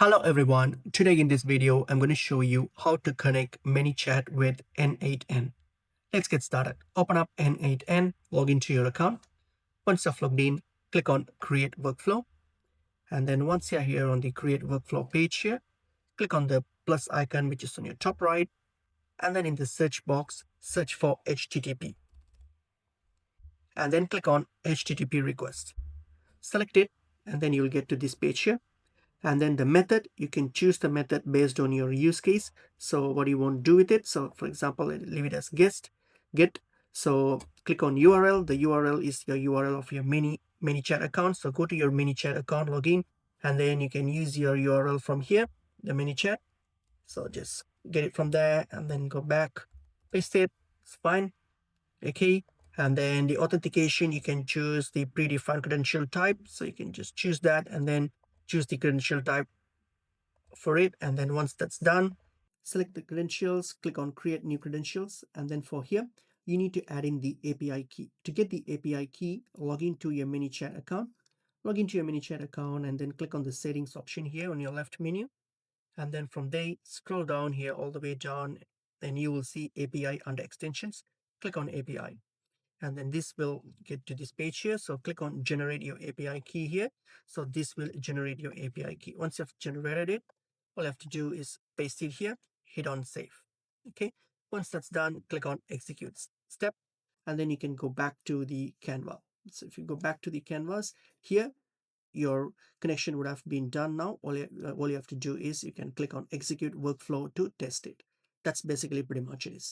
Hello everyone, today in this video I'm going to show you how to connect ManyChat with n8n. Let's get started. Open up n8n, log into your account. Once you've logged in, click on create workflow, and then once you're here on the create workflow page here, click on the plus icon which is on your top right, and then in the search box search for HTTP, and then click on HTTP request. Select it, and then you'll get to this page here. And then the method, you can choose the method based on your use case. So what you want to do with it. So for example, leave it as get. So click on URL. The URL is your URL of your ManyChat account. So go to your ManyChat account, login, and then you can use your URL from here, the ManyChat. So just get it from there and then go back, paste it. It's fine. Okay. And then the authentication, you can choose the predefined credential type. So you can just choose that and then choose the credential type for it. And then once that's done, select the credentials, click on create new credentials. And then for here, you need to add in the API key. To get the API key, log into your ManyChat account, and then click on the settings option here on your left menu. And then from there, scroll down here all the way down, then you will see API under extensions. Click on API. And then this will get to this page here. So click on generate your API key here. So this will generate your API key. Once you've generated it, all you have to do is paste it here, hit on save. Okay. Once that's done, click on execute step, and then you can go back to the Canva. So if you go back to the canvas here, your connection would have been done now. All you have to do is you can click on execute workflow to test it. That's basically pretty much it is.